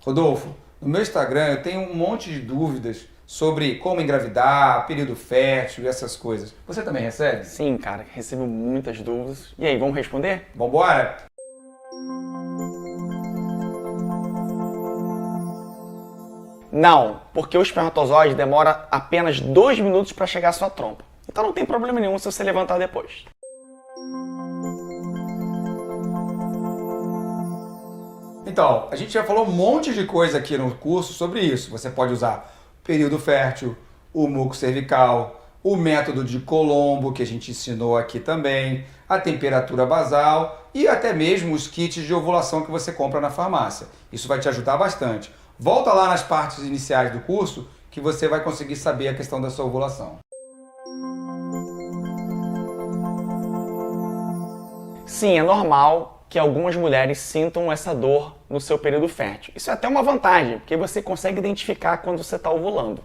Rodolfo, no meu Instagram eu tenho um monte de dúvidas sobre como engravidar, período fértil e essas coisas. Você também recebe? Sim, cara, recebo muitas dúvidas. E aí, vamos responder? Vambora? Não, porque o espermatozoide demora apenas 2 minutos para chegar à sua trompa. Então não tem problema nenhum se você levantar depois. Então, a gente já falou um monte de coisa aqui no curso sobre isso. Você pode usar período fértil, o muco cervical, o método de Colombo, que a gente ensinou aqui também, a temperatura basal e até mesmo os kits de ovulação que você compra na farmácia. Isso vai te ajudar bastante. Volta lá nas partes iniciais do curso que você vai conseguir saber a questão da sua ovulação. Sim, é normal que algumas mulheres sintam essa dor no seu período fértil. Isso é até uma vantagem, porque você consegue identificar quando você está ovulando.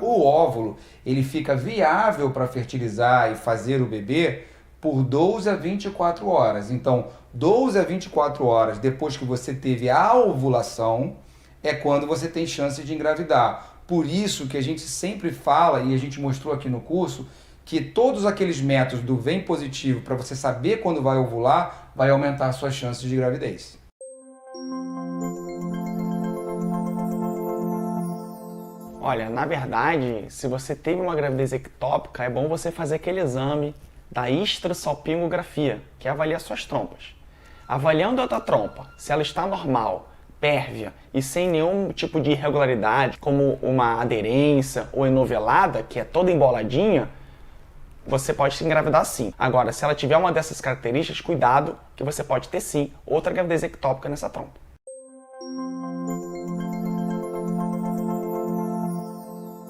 O óvulo, ele fica viável para fertilizar e fazer o bebê por 12 a 24 horas. Então, 12 a 24 horas depois que você teve a ovulação, é quando você tem chance de engravidar. Por isso que a gente sempre fala, e a gente mostrou aqui no curso, que todos aqueles métodos do VEM positivo para você saber quando vai ovular, vai aumentar as suas chances de gravidez. Olha, na verdade, se você teve uma gravidez ectópica, é bom você fazer aquele exame da histrossalpingografia, que avalia suas trompas. Avaliando a tua trompa, se ela está normal, pérvia e sem nenhum tipo de irregularidade, como uma aderência ou enovelada, que é toda emboladinha, você pode se engravidar sim. Agora, se ela tiver uma dessas características, cuidado, que você pode ter sim outra gravidez ectópica nessa trompa.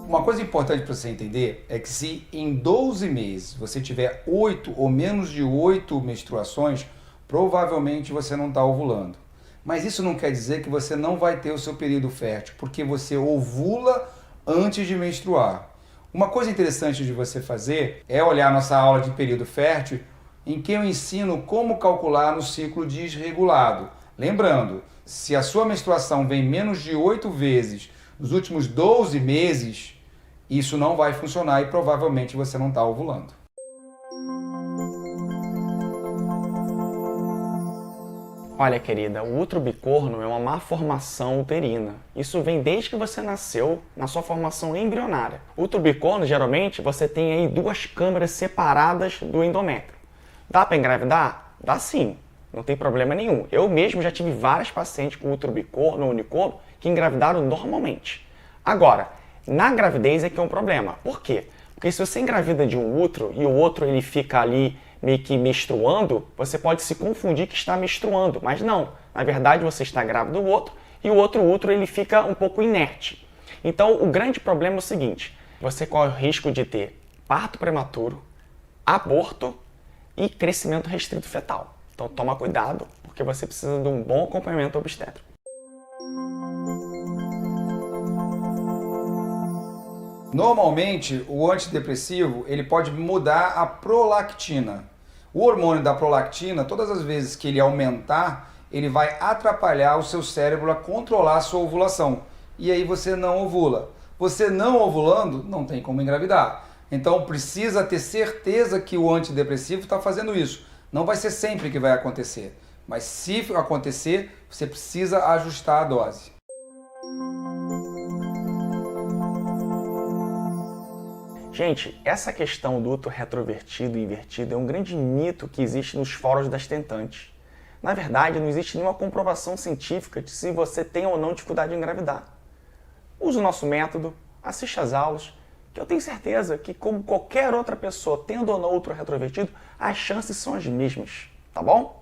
Uma coisa importante para você entender é que se em 12 meses você tiver 8 ou menos de 8 menstruações, provavelmente você não está ovulando. Mas isso não quer dizer que você não vai ter o seu período fértil, porque você ovula antes de menstruar. Uma coisa interessante de você fazer é olhar a nossa aula de período fértil, em que eu ensino como calcular no ciclo desregulado. Lembrando, se a sua menstruação vem menos de 8 vezes nos últimos 12 meses, isso não vai funcionar e provavelmente você não está ovulando. Olha, querida, o útero bicorno é uma malformação uterina. Isso vem desde que você nasceu, na sua formação embrionária. O útero bicorno, geralmente, você tem aí 2 câmaras separadas do endométrio. Dá para engravidar? Dá sim, não tem problema nenhum. Eu mesmo já tive várias pacientes com útero bicorno ou unicorno que engravidaram normalmente. Agora, na gravidez é que é um problema. Por quê? Porque se você engravida de um útero e o outro ele fica ali meio que menstruando, você pode se confundir que está menstruando, mas não. Na verdade, você está grávida do outro e o outro útero ele fica um pouco inerte. Então, o grande problema é o seguinte, você corre o risco de ter parto prematuro, aborto e crescimento restrito fetal. Então, toma cuidado, porque você precisa de um bom acompanhamento obstétrico. Normalmente, o antidepressivo ele pode mudar a prolactina. O hormônio da prolactina, todas as vezes que ele aumentar, ele vai atrapalhar o seu cérebro a controlar a sua ovulação. E aí você não ovula. Você não ovulando, não tem como engravidar. Então precisa ter certeza que o antidepressivo está fazendo isso. Não vai ser sempre que vai acontecer. Mas se acontecer, você precisa ajustar a dose. Gente, essa questão do útero retrovertido e invertido é um grande mito que existe nos fóruns das tentantes. Na verdade, não existe nenhuma comprovação científica de se você tem ou não dificuldade em engravidar. Use o nosso método, assista às aulas, que eu tenho certeza que, como qualquer outra pessoa tendo ou não útero retrovertido, as chances são as mesmas, tá bom?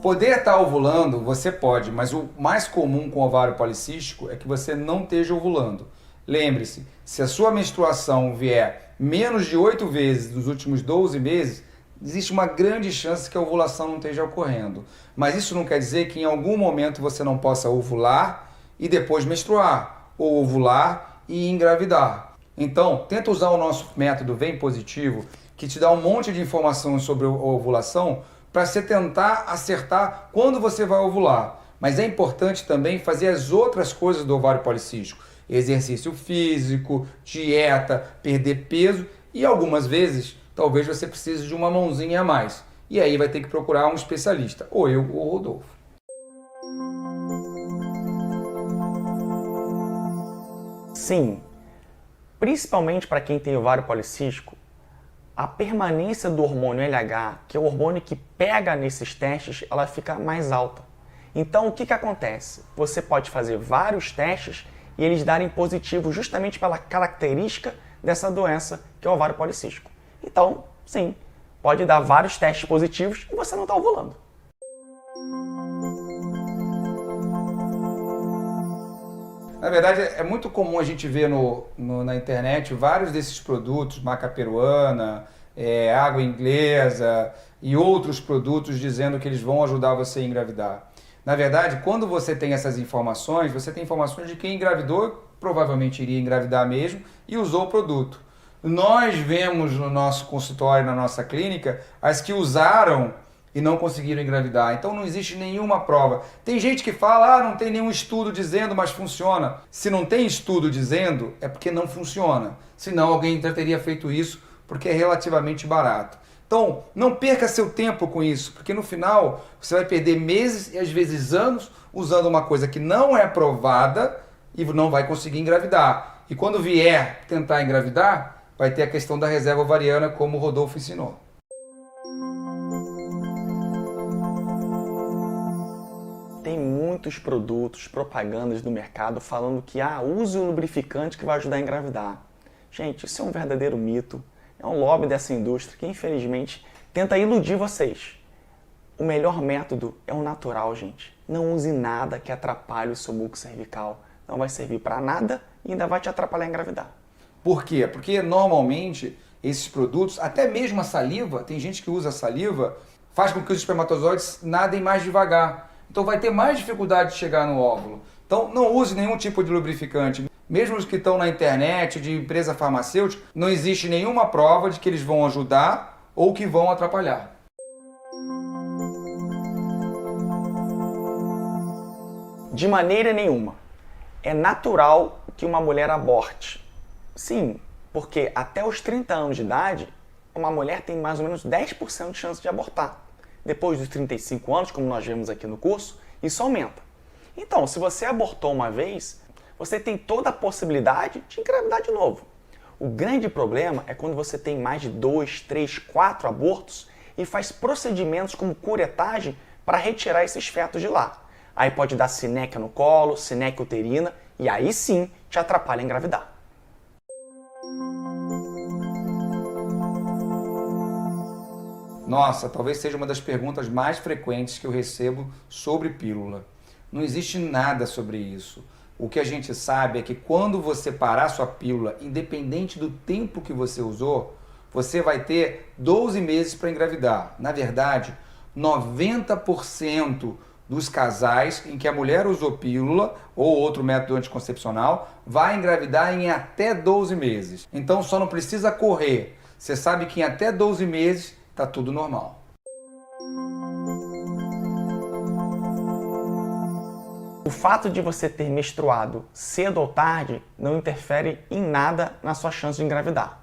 Poder estar ovulando, você pode, mas o mais comum com ovário policístico é que você não esteja ovulando. Lembre-se, se a sua menstruação vier menos de 8 vezes nos últimos 12 meses, existe uma grande chance que a ovulação não esteja ocorrendo. Mas isso não quer dizer que em algum momento você não possa ovular e depois menstruar, ou ovular e engravidar. Então, tenta usar o nosso método Vem Positivo, que te dá um monte de informação sobre a ovulação, para você tentar acertar quando você vai ovular. Mas é importante também fazer as outras coisas do ovário policístico. Exercício físico, dieta, perder peso e algumas vezes talvez você precise de uma mãozinha a mais. E aí vai ter que procurar um especialista, ou eu ou o Rodolfo. Sim, principalmente para quem tem ovário policístico, a permanência do hormônio LH, que é o hormônio que pega nesses testes, ela fica mais alta. Então, o que acontece? Você pode fazer vários testes e eles darem positivo justamente pela característica dessa doença, que é o ovário policístico. Então, sim, pode dar vários testes positivos e você não está ovulando. Na verdade, é muito comum a gente ver na internet vários desses produtos, maca peruana, água inglesa e outros produtos dizendo que eles vão ajudar você a engravidar. Na verdade, quando você tem essas informações, você tem informações de quem engravidou, provavelmente iria engravidar mesmo, e usou o produto. Nós vemos no nosso consultório, na nossa clínica, as que usaram e não conseguiram engravidar. Então não existe nenhuma prova. Tem gente que fala, não tem nenhum estudo dizendo, mas funciona. Se não tem estudo dizendo, é porque não funciona. Senão alguém já teria feito isso, porque é relativamente barato. Então, não perca seu tempo com isso, porque no final você vai perder meses e às vezes anos usando uma coisa que não é provada e não vai conseguir engravidar. E quando vier tentar engravidar, vai ter a questão da reserva ovariana, como o Rodolfo ensinou. Tem muitos produtos, propagandas no mercado falando que use o lubrificante que vai ajudar a engravidar. Gente, isso é um verdadeiro mito. É um lobby dessa indústria que, infelizmente, tenta iludir vocês. O melhor método é o natural, gente. Não use nada que atrapalhe o seu muco cervical. Não vai servir para nada e ainda vai te atrapalhar a engravidar. Por quê? Porque normalmente esses produtos, até mesmo a saliva, tem gente que usa a saliva, faz com que os espermatozoides nadem mais devagar. Então vai ter mais dificuldade de chegar no óvulo. Então não use nenhum tipo de lubrificante. Mesmo os que estão na internet, de empresa farmacêutica, não existe nenhuma prova de que eles vão ajudar ou que vão atrapalhar. De maneira nenhuma. É natural que uma mulher aborte. Sim, porque até os 30 anos de idade, uma mulher tem mais ou menos 10% de chance de abortar. Depois dos 35 anos, como nós vemos aqui no curso, isso aumenta. Então, se você abortou uma vez, você tem toda a possibilidade de engravidar de novo. O grande problema é quando você tem mais de 2, 3, 4 abortos e faz procedimentos como curetagem para retirar esses fetos de lá. Aí pode dar sinéquia no colo, sinéquia uterina e aí sim te atrapalha a engravidar. Nossa, talvez seja uma das perguntas mais frequentes que eu recebo sobre pílula. Não existe nada sobre isso. O que a gente sabe é que quando você parar sua pílula, independente do tempo que você usou, você vai ter 12 meses para engravidar. Na verdade, 90% dos casais em que a mulher usou pílula ou outro método anticoncepcional vai engravidar em até 12 meses. Então só não precisa correr. Você sabe que em até 12 meses está tudo normal. O fato de você ter menstruado cedo ou tarde não interfere em nada na sua chance de engravidar.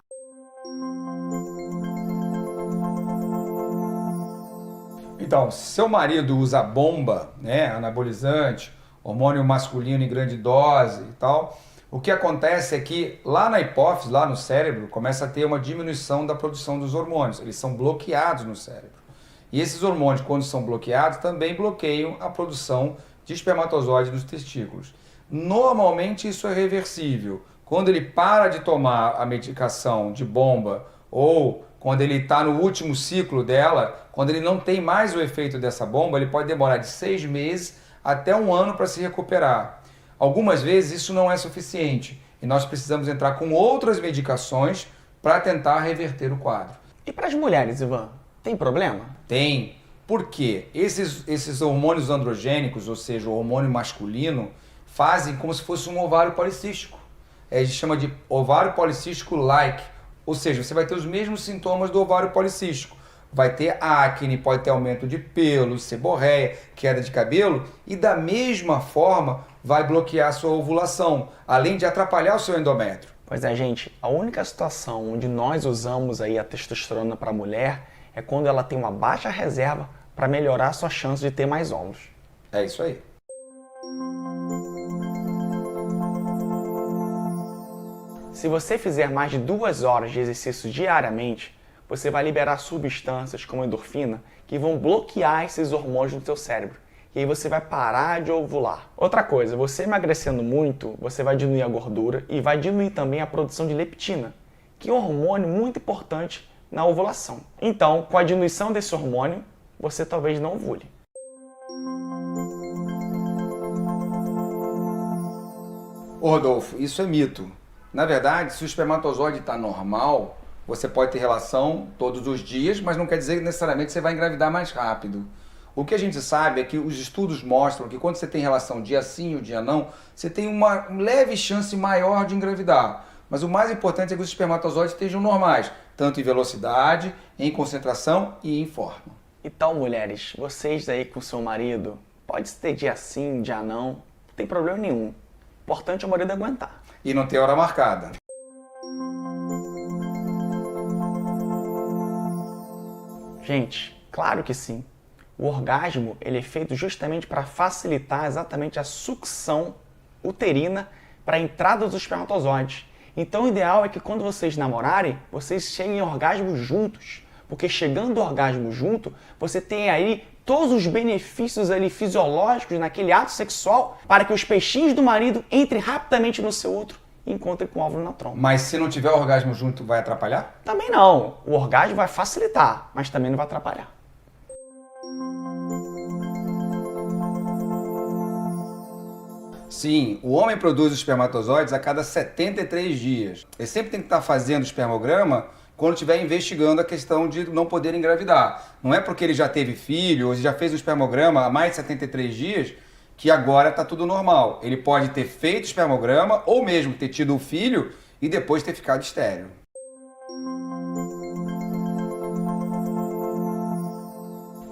Então, se seu marido usa bomba, anabolizante, hormônio masculino em grande dose e tal, o que acontece é que lá na hipófise, lá no cérebro, começa a ter uma diminuição da produção dos hormônios. Eles são bloqueados no cérebro. E esses hormônios, quando são bloqueados, também bloqueiam a produção de espermatozoide nos testículos. Normalmente isso é reversível. Quando ele para de tomar a medicação de bomba ou quando ele está no último ciclo dela, quando ele não tem mais o efeito dessa bomba, ele pode demorar de 6 meses até 1 ano para se recuperar. Algumas vezes isso não é suficiente e nós precisamos entrar com outras medicações para tentar reverter o quadro. E para as mulheres, Ivan, tem problema? Tem. Por quê? Esses hormônios androgênicos, ou seja, o hormônio masculino, fazem como se fosse um ovário policístico. a gente chama de ovário policístico-like, ou seja, você vai ter os mesmos sintomas do ovário policístico. Vai ter acne, pode ter aumento de pelo, seborréia, queda de cabelo e da mesma forma vai bloquear a sua ovulação, além de atrapalhar o seu endométrio. Pois é, gente, a única situação onde nós usamos aí a testosterona para a mulher é quando ela tem uma baixa reserva para melhorar a sua chance de ter mais óvulos. É isso aí. Se você fizer mais de 2 horas de exercício diariamente, você vai liberar substâncias como endorfina que vão bloquear esses hormônios no seu cérebro. E aí você vai parar de ovular. Outra coisa, você emagrecendo muito, você vai diminuir a gordura e vai diminuir também a produção de leptina, que é um hormônio muito importante na ovulação. Então, com a diminuição desse hormônio, você talvez não ovule. Ô Rodolfo, isso é mito. Na verdade, se o espermatozoide está normal, você pode ter relação todos os dias, mas não quer dizer que necessariamente você vai engravidar mais rápido. O que a gente sabe é que os estudos mostram que quando você tem relação dia sim ou dia não, você tem uma leve chance maior de engravidar. Mas o mais importante é que os espermatozoides estejam normais, tanto em velocidade, em concentração e em forma. Então, mulheres, vocês aí com seu marido, pode ter dia sim, dia não tem problema nenhum. O importante é o marido aguentar. E não ter hora marcada. Gente, claro que sim. O orgasmo ele é feito justamente para facilitar exatamente a sucção uterina para a entrada dos espermatozoides. Então o ideal é que quando vocês namorarem, vocês cheguem em orgasmo juntos. Porque chegando ao orgasmo junto, você tem aí todos os benefícios ali fisiológicos naquele ato sexual para que os peixinhos do marido entrem rapidamente no seu útero e encontrem com o óvulo na tromba. Mas se não tiver orgasmo junto, vai atrapalhar? Também não. O orgasmo vai facilitar, mas também não vai atrapalhar. Sim, o homem produz os espermatozoides a cada 73 dias. Ele sempre tem que estar fazendo espermograma quando estiver investigando a questão de não poder engravidar. Não é porque ele já teve filho ou já fez um espermograma há mais de 73 dias que agora está tudo normal. Ele pode ter feito espermograma ou mesmo ter tido o filho e depois ter ficado estéril.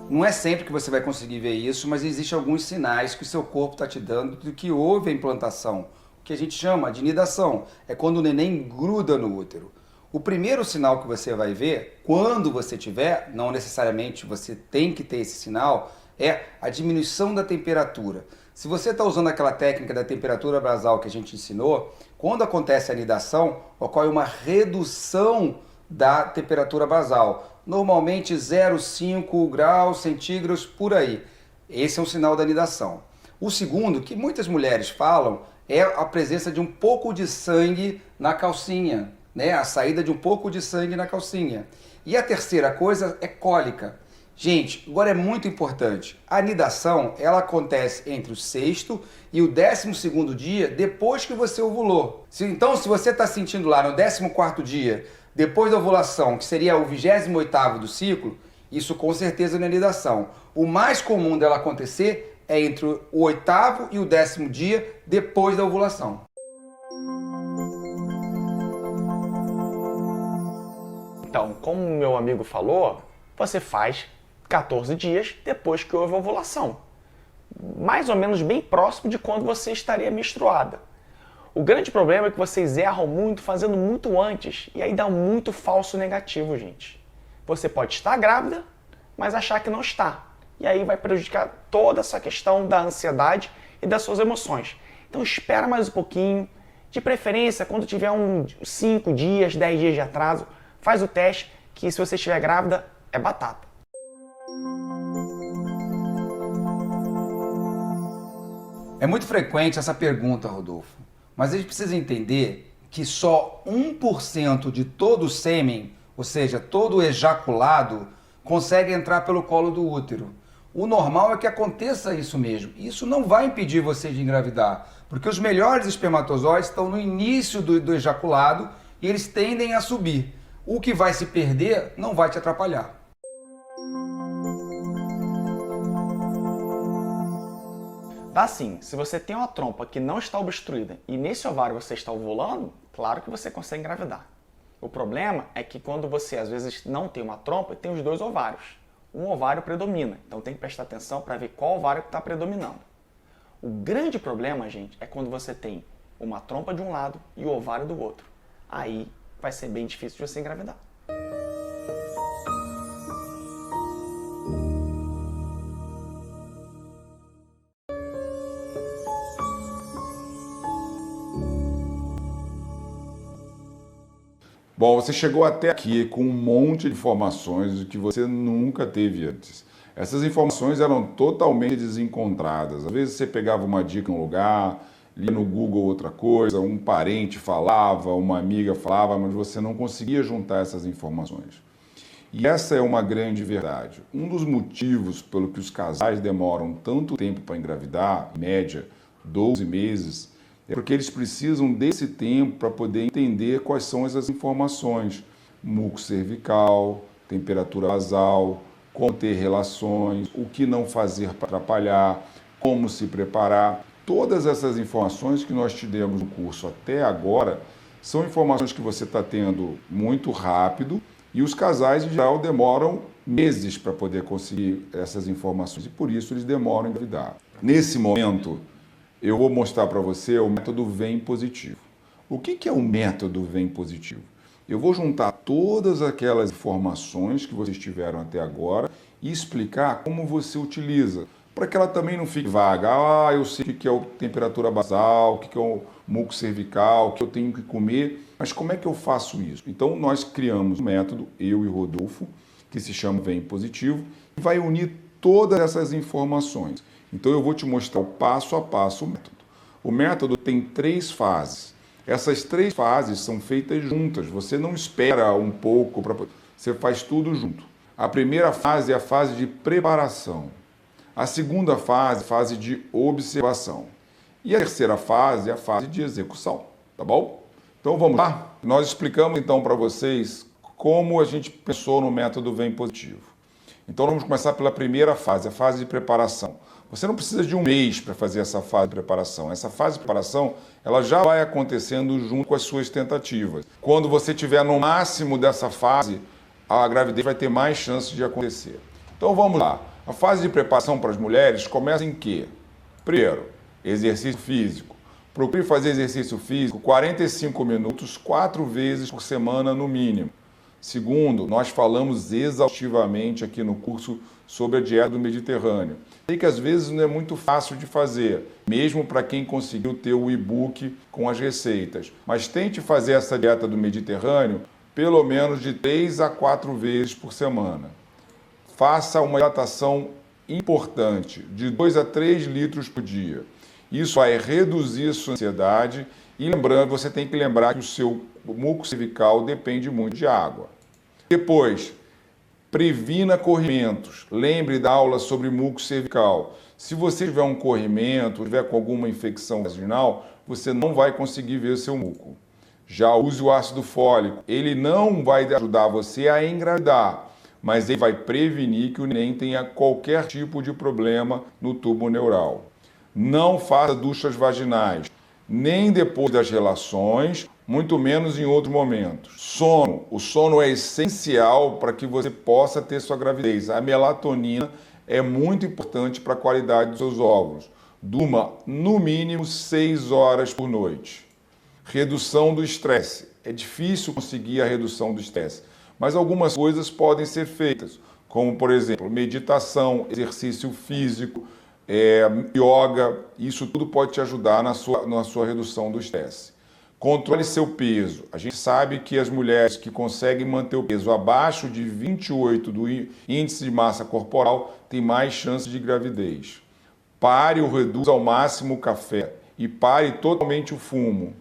Não é sempre que você vai conseguir ver isso, mas existem alguns sinais que o seu corpo está te dando de que houve a implantação, o que a gente chama de nidação. É quando o neném gruda no útero. O primeiro sinal que você vai ver, quando você tiver, não necessariamente você tem que ter esse sinal, é a diminuição da temperatura. Se você está usando aquela técnica da temperatura basal que a gente ensinou, quando acontece a nidação, ocorre uma redução da temperatura basal. Normalmente 0,5 graus centígrados por aí. Esse é um sinal da nidação. O segundo, que muitas mulheres falam, é a presença de um pouco de sangue na calcinha, né? A saída de um pouco de sangue na calcinha. E a terceira coisa é cólica. Gente, agora é muito importante. A nidação, ela acontece entre o 6º e o 12º dia depois que você ovulou. Então, se você está sentindo lá no 14º dia, depois da ovulação, que seria o 28º do ciclo, isso com certeza não é nidação. O mais comum dela acontecer é entre o 8º e o 10º dia depois da ovulação. Então, como o meu amigo falou, você faz 14 dias depois que houve a ovulação. Mais ou menos bem próximo de quando você estaria menstruada. O grande problema é que vocês erram muito fazendo muito antes e aí dá muito falso negativo, gente. Você pode estar grávida, mas achar que não está. E aí vai prejudicar toda essa questão da ansiedade e das suas emoções. Então espera mais um pouquinho, de preferência quando tiver uns 5 dias, 10 dias de atraso, faz o teste que se você estiver grávida é batata. É muito frequente essa pergunta, Rodolfo. Mas a gente precisa entender que só 1% de todo o sêmen, ou seja, todo o ejaculado, consegue entrar pelo colo do útero. O normal é que aconteça isso mesmo. Isso não vai impedir você de engravidar, porque os melhores espermatozoides estão no início do ejaculado e eles tendem a subir. O que vai se perder não vai te atrapalhar. Dá sim, se você tem uma trompa que não está obstruída e nesse ovário você está ovulando, claro que você consegue engravidar. O problema é que quando você às vezes não tem uma trompa, tem os dois ovários. Um ovário predomina, então tem que prestar atenção para ver qual ovário está predominando. O grande problema, gente, é quando você tem uma trompa de um lado e o ovário do outro. Aí vai ser bem difícil de você engravidar. Bom, você chegou até aqui com um monte de informações que você nunca teve antes. Essas informações eram totalmente desencontradas. Às vezes você pegava uma dica em um lugar, lia no Google outra coisa, um parente falava, uma amiga falava, mas você não conseguia juntar essas informações. E essa é uma grande verdade. Um dos motivos pelo que os casais demoram tanto tempo para engravidar, em média 12 meses, é porque eles precisam desse tempo para poder entender quais são essas informações. Muco cervical, temperatura basal, como ter relações, o que não fazer para atrapalhar, como se preparar. Todas essas informações que nós te demos no curso até agora são informações que você está tendo muito rápido e os casais, em geral, demoram meses para poder conseguir essas informações e por isso eles demoram a engravidar. Nesse momento, eu vou mostrar para você o método VEM positivo. O que é o método VEM positivo? Eu vou juntar todas aquelas informações que vocês tiveram até agora e explicar como você utiliza, para que ela também não fique vaga. Ah, eu sei o que é a temperatura basal, o que é o muco cervical, o que eu tenho que comer, mas como é que eu faço isso? Então, nós criamos um método, eu e Rodolfo, que se chama VEM positivo, e vai unir todas essas informações. Então eu vou te mostrar o passo a passo o método. O método tem 3 fases. Essas 3 fases são feitas juntas. Você não espera um pouco para... Você faz tudo junto. A primeira fase é a fase de preparação. A segunda fase é a fase de observação. E a terceira fase é a fase de execução. Tá bom? Então vamos lá? Nós explicamos então para vocês como a gente pensou no método VEM positivo. Então vamos começar pela primeira fase, a fase de preparação. Você não precisa de um mês para fazer essa fase de preparação. Essa fase de preparação, ela já vai acontecendo junto com as suas tentativas. Quando você estiver no máximo dessa fase, a gravidez vai ter mais chances de acontecer. Então vamos lá. A fase de preparação para as mulheres começa em quê? Primeiro, exercício físico. Procure fazer exercício físico 45 minutos, 4 vezes por semana no mínimo. Segundo, nós falamos exaustivamente aqui no curso sobre a dieta do Mediterrâneo. Sei que às vezes não é muito fácil de fazer, mesmo para quem conseguiu ter o e-book com as receitas. Mas tente fazer essa dieta do Mediterrâneo pelo menos de 3 a 4 vezes por semana. Faça uma hidratação importante, de 2 a 3 litros por dia. Isso vai reduzir a sua ansiedade e lembrando, você tem que lembrar que o seu muco cervical depende muito de água. Depois, previna corrimentos. Lembre da aula sobre muco cervical. Se você tiver um corrimento, tiver com alguma infecção vaginal, você não vai conseguir ver seu muco. Já use o ácido fólico. Ele não vai ajudar você a engravidar, mas ele vai prevenir que o neném tenha qualquer tipo de problema no tubo neural. Não faça duchas vaginais, nem depois das relações, muito menos em outros momentos. Sono. O sono é essencial para que você possa ter sua gravidez. A melatonina é muito importante para a qualidade dos seus óvulos. Durma no mínimo 6 horas por noite. Redução do estresse. É difícil conseguir a redução do estresse, mas algumas coisas podem ser feitas, como, por exemplo, meditação, exercício físico, yoga. Isso tudo pode te ajudar na sua redução do estresse. Controle seu peso. A gente sabe que as mulheres que conseguem manter o peso abaixo de 28 do índice de massa corporal têm mais chance de gravidez. Pare ou reduza ao máximo o café e pare totalmente o fumo.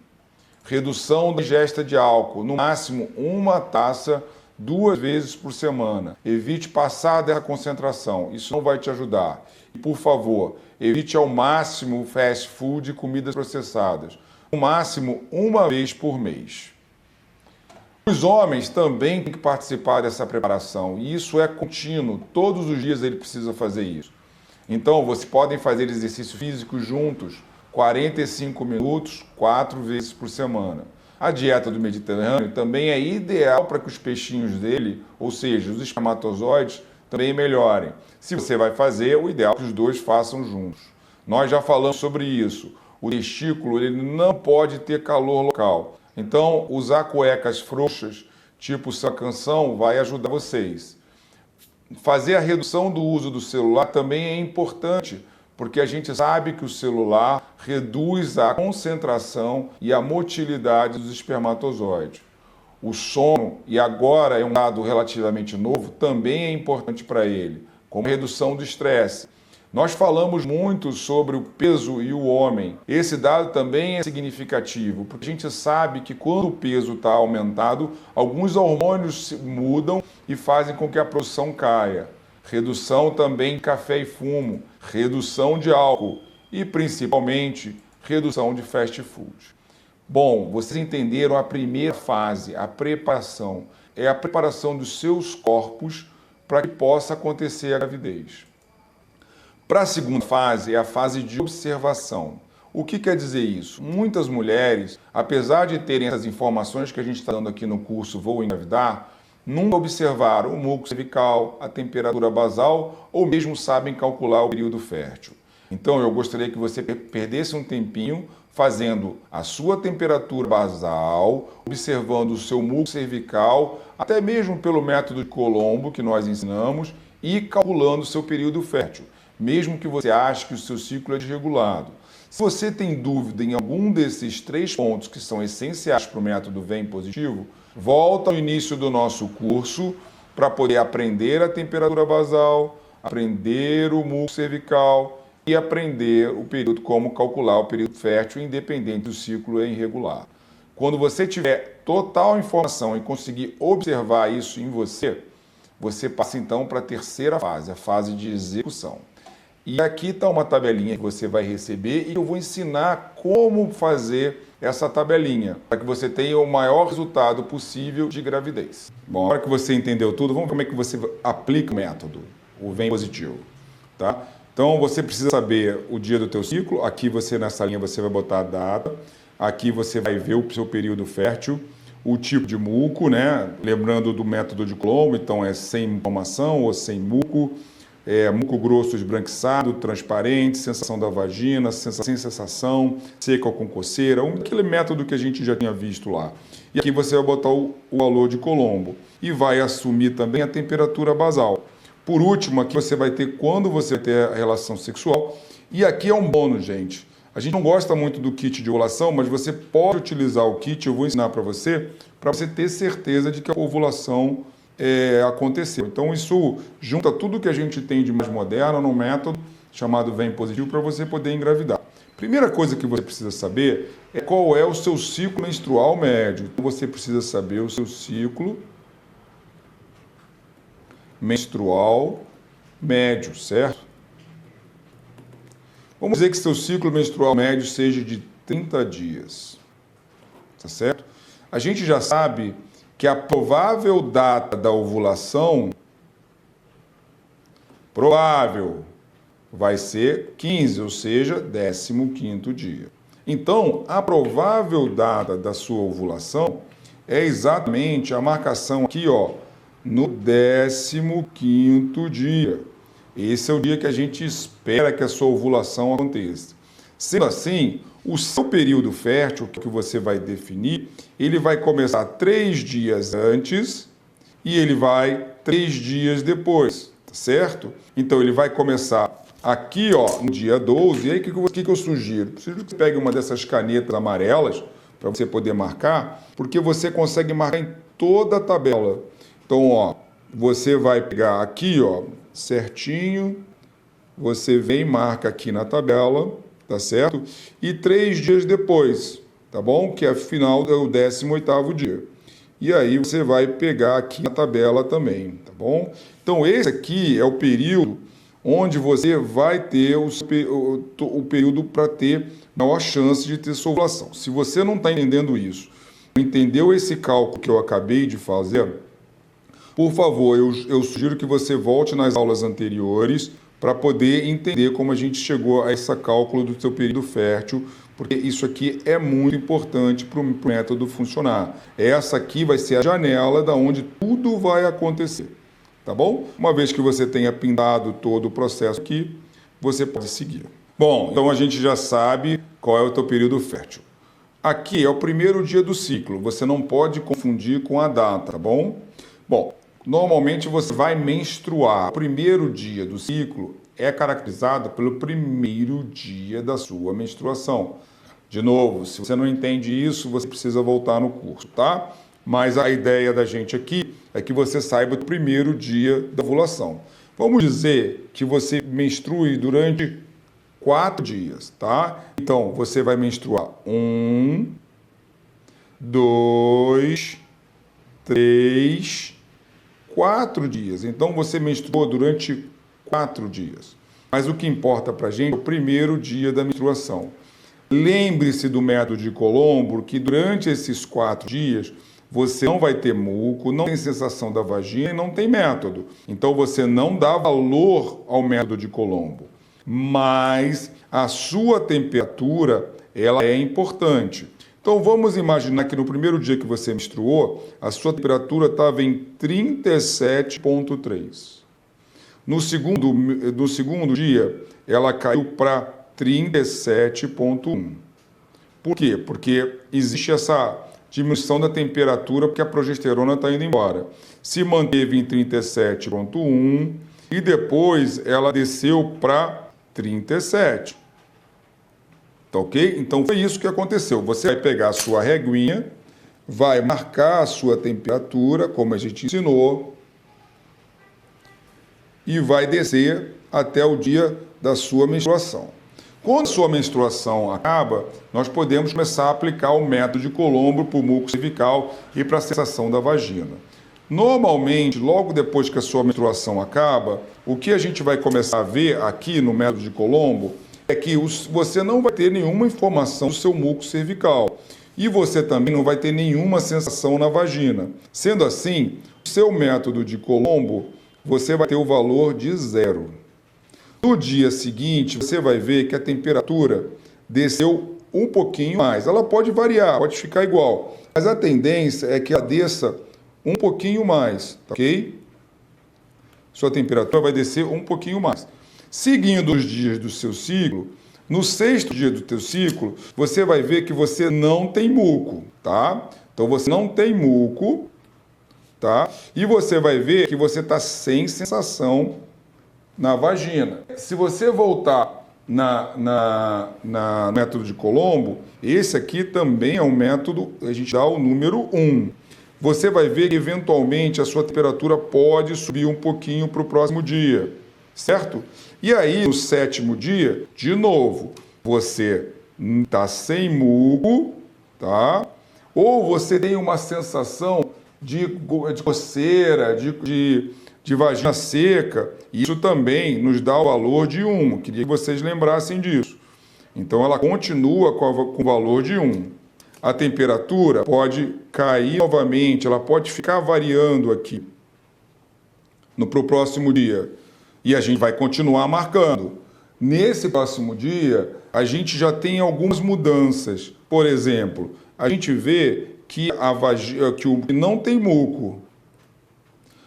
Redução da ingesta de álcool, no máximo 1 taça 2 vezes por semana. Evite passar dessa concentração, isso não vai te ajudar. E, por favor, evite ao máximo fast food e comidas processadas. No máximo 1 vez por mês. Os homens também têm que participar dessa preparação, e isso é contínuo, todos os dias ele precisa fazer isso. Então, vocês podem fazer exercício físico juntos, 45 minutos, 4 vezes por semana. A dieta do Mediterrâneo também é ideal para que os peixinhos dele, ou seja, os espermatozoides, também melhorem. Se você vai fazer, o ideal é que os dois façam juntos. Nós já falamos sobre isso. O testículo ele não pode ter calor local. Então, usar cuecas frouxas, tipo essa canção, vai ajudar vocês. Fazer a redução do uso do celular também é importante, porque a gente sabe que o celular reduz a concentração e a motilidade dos espermatozoides. O sono, e agora é um dado relativamente novo, também é importante para ele, como redução do estresse. Nós falamos muito sobre o peso e o homem. Esse dado também é significativo, porque a gente sabe que quando o peso está aumentado, alguns hormônios mudam e fazem com que a produção caia. Redução também de café e fumo, redução de álcool e, principalmente, redução de fast food. Bom, vocês entenderam a primeira fase, a preparação. É a preparação dos seus corpos para que possa acontecer a gravidez. Para a segunda fase, é a fase de observação. O que quer dizer isso? Muitas mulheres, apesar de terem essas informações que a gente está dando aqui no curso Vou Engravidar, nunca observaram o muco cervical, a temperatura basal ou mesmo sabem calcular o período fértil. Então eu gostaria que você perdesse um tempinho fazendo a sua temperatura basal, observando o seu muco cervical, até mesmo pelo método de Colombo que nós ensinamos, e calculando o seu período fértil, mesmo que você ache que o seu ciclo é desregulado. Se você tem dúvida em algum desses 3 pontos que são essenciais para o método Vem Positivo, volta ao início do nosso curso para poder aprender a temperatura basal, aprender o muco cervical e aprender o período, como calcular o período fértil, independente do ciclo irregular. Quando você tiver total informação e conseguir observar isso em você, você passa então para a terceira fase, a fase de execução. E aqui está uma tabelinha que você vai receber e eu vou ensinar como fazer essa tabelinha, para que você tenha o maior resultado possível de gravidez. Bom, agora que você entendeu tudo, vamos ver como é que você aplica o método, o Vem Positivo, tá? Então você precisa saber o dia do teu ciclo, aqui você nessa linha você vai botar a data, aqui você vai ver o seu período fértil, o tipo de muco, né? Lembrando do método de Colombo, então é sem inflamação ou sem muco, muco grosso esbranquiçado, transparente, sensação da vagina, sem sensação, seca ou com coceira, aquele método que a gente já tinha visto lá. E aqui você vai botar o valor de Colombo e vai assumir também a temperatura basal. Por último, aqui você vai ter quando você vai ter a relação sexual. E aqui é um bônus, gente. A gente não gosta muito do kit de ovulação, mas você pode utilizar o kit, eu vou ensinar para você ter certeza de que a ovulação aconteceu. Então isso junta tudo que a gente tem de mais moderno no método chamado Vem Positivo para você poder engravidar. Primeira coisa que você precisa saber é qual é o seu ciclo menstrual médio. Então você precisa saber o seu ciclo menstrual médio, certo? Vamos dizer que seu ciclo menstrual médio seja de 30 dias, tá certo? A gente já sabe que a provável data da ovulação provável vai ser 15, ou seja, 15º dia. Então, a provável data da sua ovulação é exatamente a marcação aqui, ó, no 15º dia. Esse é o dia que a gente espera que a sua ovulação aconteça. Sendo assim, o seu período fértil, que você vai definir, ele vai começar 3 dias antes e ele vai 3 dias depois, tá certo? Então, ele vai começar aqui, ó, no dia 12. E aí, o que eu sugiro? Preciso que você pegue uma dessas canetas amarelas para você poder marcar, porque você consegue marcar em toda a tabela. Então, ó, você vai pegar aqui, ó, certinho, você vem e marca aqui na tabela, tá certo? E 3 dias depois, tá bom? Que afinal é o 18º dia. E aí você vai pegar aqui na tabela também, tá bom? Então esse aqui é o período onde você vai ter o período para ter maior chance de ter sua ovulação. Se você não está entendendo isso, entendeu esse cálculo que eu acabei de fazer, por favor, eu sugiro que você volte nas aulas anteriores para poder entender como a gente chegou a esse cálculo do seu período fértil, porque isso aqui é muito importante para o método funcionar. Essa aqui vai ser a janela da onde tudo vai acontecer, tá bom? Uma vez que você tenha pintado todo o processo aqui, você pode seguir. Bom, então a gente já sabe qual é o teu período fértil. Aqui é o primeiro dia do ciclo, você não pode confundir com a data, tá bom? Bom, normalmente você vai menstruar. O primeiro dia do ciclo é caracterizado pelo primeiro dia da sua menstruação. De novo, se você não entende isso, você precisa voltar no curso, tá? Mas a ideia da gente aqui é que você saiba o primeiro dia da ovulação. Vamos dizer que você menstrue durante 4 dias, tá? Então, você vai menstruar 1, 2, 3, 4 dias. Então, você menstruou durante 4 dias. Mas o que importa pra gente é o primeiro dia da menstruação. Lembre-se do método de Colombo, que durante esses 4 dias, você não vai ter muco, não tem sensação da vagina e não tem método. Então, você não dá valor ao método de Colombo. Mas a sua temperatura, ela é importante. Então, vamos imaginar que no primeiro dia que você menstruou, a sua temperatura estava em 37,3. No segundo dia, ela caiu para 37,1. Por quê? Porque existe essa diminuição da temperatura porque a progesterona está indo embora. Se manteve em 37,1 e depois ela desceu para 37. Tá ok? Então foi isso que aconteceu. Você vai pegar a sua reguinha, vai marcar a sua temperatura, como a gente ensinou, e vai descer até o dia da sua menstruação. Quando a sua menstruação acaba, nós podemos começar a aplicar o método de Colombo para o muco cervical e para a sensação da vagina. Normalmente, logo depois que a sua menstruação acaba, o que a gente vai começar a ver aqui no método de Colombo é que você não vai ter nenhuma informação do seu muco cervical e você também não vai ter nenhuma sensação na vagina. Sendo assim, o seu método de Colombo, você vai ter o valor de 0. No dia seguinte, você vai ver que a temperatura desceu um pouquinho mais. Ela pode variar, pode ficar igual, mas a tendência é que ela desça um pouquinho mais, tá ok? Sua temperatura vai descer um pouquinho mais. Seguindo os dias do seu ciclo, no 6º dia do teu ciclo, você vai ver que você não tem muco, tá? Então você não tem muco, tá? E você vai ver que você está sem sensação na vagina. Se você voltar no método de Colombo, esse aqui também é um método, a gente dá o número 1. Você vai ver que, eventualmente, a sua temperatura pode subir um pouquinho para o próximo dia, certo? E aí, no 7º dia, de novo, você está sem muco, tá? Ou você tem uma sensação de coceira, de vagina seca. Isso também nos dá o valor de 1. Queria que vocês lembrassem disso. Então, ela continua com o valor de 1. A temperatura pode cair novamente, ela pode ficar variando aqui para o próximo dia. E a gente vai continuar marcando. Nesse próximo dia, a gente já tem algumas mudanças. Por exemplo, a gente vê que que não tem muco,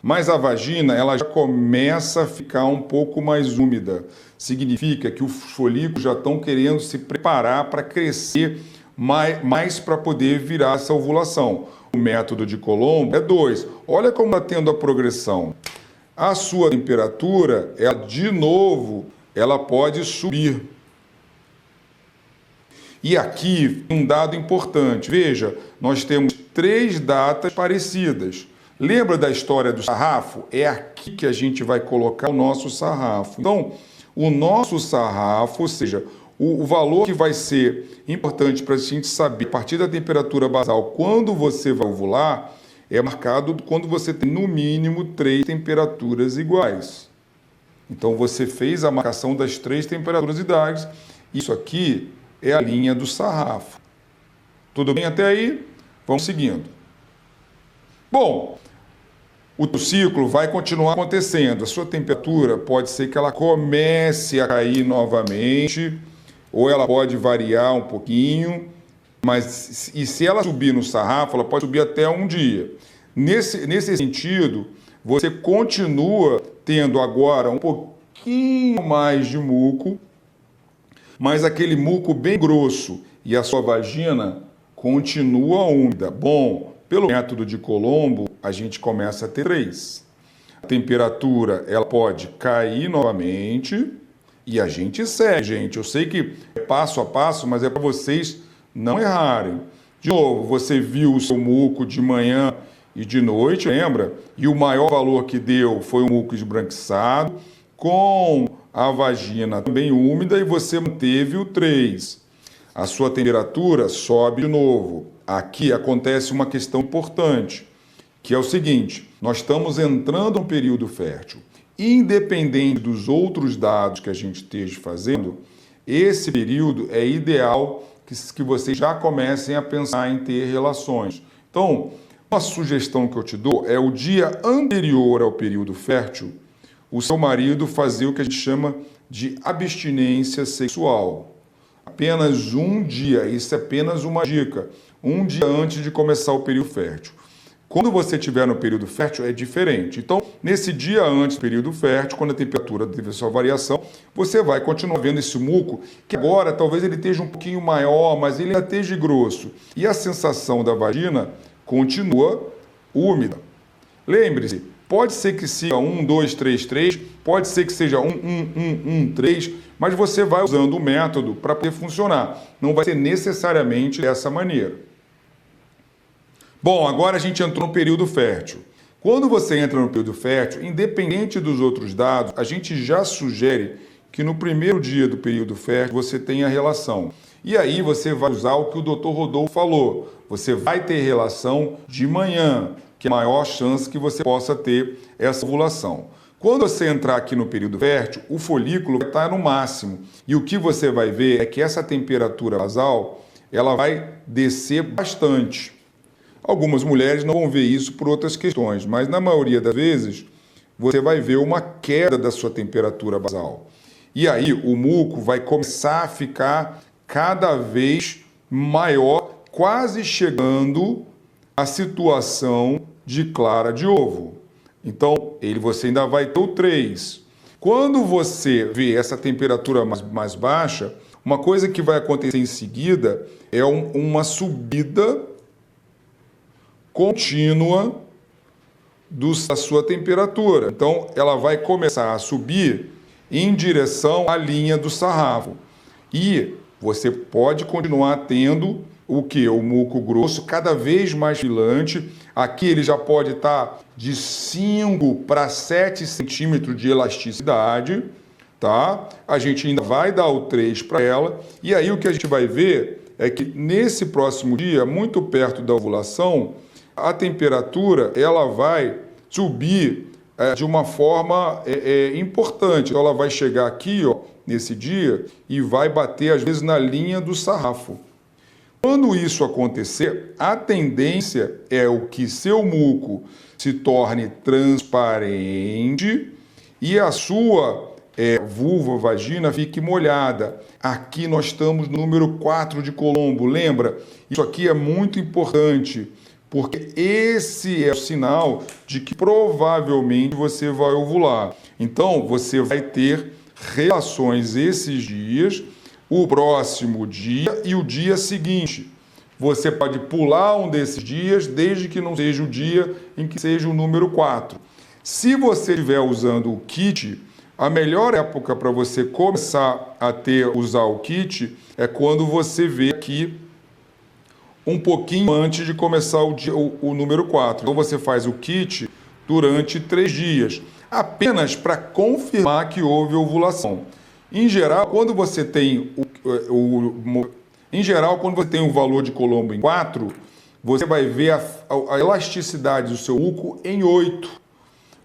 mas a vagina ela já começa a ficar um pouco mais úmida. Significa que os folículos já estão querendo se preparar para crescer mais para poder virar essa ovulação. O método de Colombo é 2. Olha como está tendo a progressão. A sua temperatura, de novo, ela pode subir. E aqui, um dado importante. Veja, nós temos 3 datas parecidas. Lembra da história do sarrafo? É aqui que a gente vai colocar o nosso sarrafo. Então, o nosso sarrafo, ou seja, o valor que vai ser importante para a gente saber, a partir da temperatura basal, quando você vai ovular, é marcado quando você tem, no mínimo, 3 temperaturas iguais. Então, você fez a marcação das 3 temperaturas iguais. Isso aqui é a linha do sarrafo. Tudo bem até aí? Vamos seguindo. Bom, o teu ciclo vai continuar acontecendo. A sua temperatura pode ser que ela comece a cair novamente, ou ela pode variar um pouquinho, mas e se ela subir no sarrafo, ela pode subir até um dia. Nesse sentido, você continua tendo agora um pouquinho mais de muco, mas aquele muco bem grosso, e a sua vagina continua úmida. Bom, pelo método de Colombo, a gente começa a ter 3. A temperatura ela pode cair novamente e a gente segue, gente. Eu sei que é passo a passo, mas é para vocês não errarem. De novo, você viu o seu muco de manhã e de noite, lembra? E o maior valor que deu foi o muco esbranquiçado, com a vagina também úmida, e você manteve o 3. A sua temperatura sobe de novo. Aqui acontece uma questão importante, que é o seguinte: nós estamos entrando no período fértil. Independente dos outros dados que a gente esteja fazendo, esse período é ideal que vocês já comecem a pensar em ter relações. Então, uma sugestão que eu te dou é o dia anterior ao período fértil, o seu marido fazer o que a gente chama de abstinência sexual. Apenas um dia, isso é apenas uma dica, um dia antes de começar o período fértil. Quando você estiver no período fértil, é diferente. Então, nesse dia antes do período fértil, quando a temperatura teve a sua variação, você vai continuar vendo esse muco, que agora talvez ele esteja um pouquinho maior, mas ele ainda esteja grosso. E a sensação da vagina continua úmida. Lembre-se, pode ser que siga 1, 2, 3, 3, pode ser que seja 1, 1, 1, 1, 3, mas você vai usando o método para poder funcionar. Não vai ser necessariamente dessa maneira. Bom, agora a gente entrou no período fértil. Quando você entra no período fértil, independente dos outros dados, a gente já sugere que no primeiro dia do período fértil você tenha relação. E aí você vai usar o que o Dr. Rodolfo falou. Você vai ter relação de manhã, que é a maior chance que você possa ter essa ovulação. Quando você entrar aqui no período fértil, o folículo vai estar no máximo. E o que você vai ver é que essa temperatura basal, ela vai descer bastante. Algumas mulheres não vão ver isso por outras questões, mas na maioria das vezes você vai ver uma queda da sua temperatura basal. E aí o muco vai começar a ficar cada vez maior, quase chegando à situação de clara de ovo. Então, você ainda vai ter o 3. Quando você vê essa temperatura mais baixa, uma coisa que vai acontecer em seguida é uma subida contínua da sua temperatura. Então, ela vai começar a subir em direção à linha do sarrafo. E você pode continuar tendo o que? O muco grosso, cada vez mais filante. Aqui ele já pode estar de 5 para 7 centímetros de elasticidade, tá? A gente ainda vai dar o 3 para ela. E aí o que a gente vai ver é que nesse próximo dia, muito perto da ovulação, a temperatura ela vai subir de uma forma importante. Então, ela vai chegar aqui, ó, nesse dia, e vai bater às vezes na linha do sarrafo. Quando isso acontecer, a tendência é o que seu muco se torne transparente e a sua vulva, vagina, fique molhada. Aqui nós estamos no número 4 de Colombo. Lembra? Isso aqui é muito importante, porque esse é o sinal de que provavelmente você vai ovular. Então, você vai ter relações esses dias, o próximo dia e o dia seguinte. Você pode pular um desses dias, desde que não seja o dia em que seja o número 4. Se você estiver usando o kit, a melhor época para você começar a usar o kit é quando você vê aqui um pouquinho antes de começar o número 4. Então você faz o kit durante 3 dias, apenas para confirmar que houve ovulação. Em geral, quando você tem um valor de Colombo em 4, você vai ver a elasticidade do seu muco em 8. O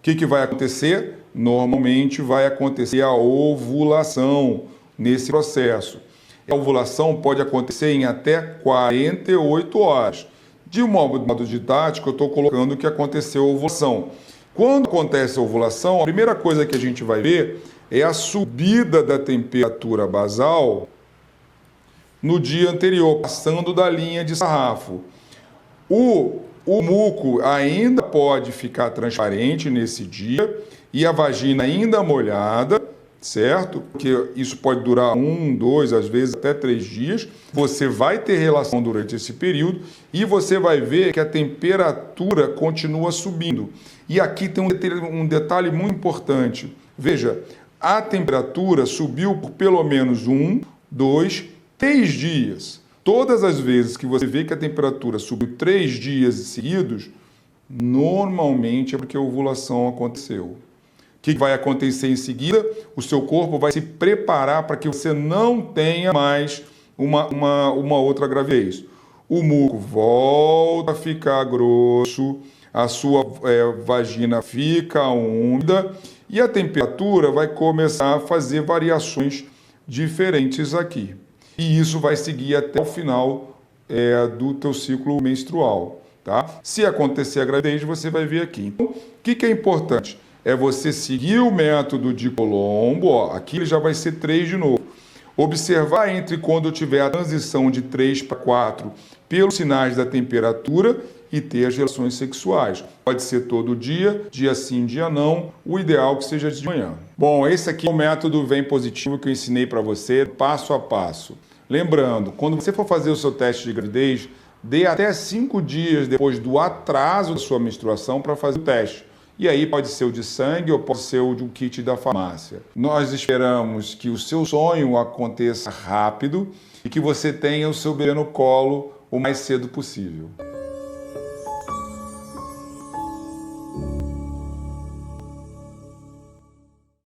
que vai acontecer? Normalmente vai acontecer a ovulação nesse processo. A ovulação pode acontecer em até 48 horas. De um modo didático, eu estou colocando que aconteceu a ovulação. Quando acontece a ovulação, a primeira coisa que a gente vai ver é a subida da temperatura basal no dia anterior, passando da linha de sarrafo. O muco ainda pode ficar transparente nesse dia e a vagina ainda molhada, certo? Porque isso pode durar 1, 2, às vezes até 3 dias. Você vai ter relação durante esse período e você vai ver que a temperatura continua subindo. E aqui tem um detalhe muito importante. Veja, a temperatura subiu por pelo menos 1, 2, 3 dias. Todas as vezes que você vê que a temperatura subiu 3 dias seguidos, normalmente é porque a ovulação aconteceu. O que vai acontecer em seguida? O seu corpo vai se preparar para que você não tenha mais uma outra gravidez. O muco volta a ficar grosso, a sua vagina fica úmida e a temperatura vai começar a fazer variações diferentes aqui. E isso vai seguir até o final do teu ciclo menstrual, tá? Se acontecer a gravidez, você vai ver aqui. Então, o que é importante? É você seguir o método de Colombo, ó, aqui ele já vai ser 3 de novo. Observar entre quando eu tiver a transição de 3 para 4 pelos sinais da temperatura e ter as relações sexuais. Pode ser todo dia, dia sim, dia não. O ideal é que seja de manhã. Bom, esse aqui é o método Vem Positivo que eu ensinei para você, passo a passo. Lembrando, quando você for fazer o seu teste de gravidez, dê até 5 dias depois do atraso da sua menstruação para fazer o teste. E aí pode ser o de sangue ou pode ser o de um kit da farmácia. Nós esperamos que o seu sonho aconteça rápido e que você tenha o seu bebê no colo o mais cedo possível.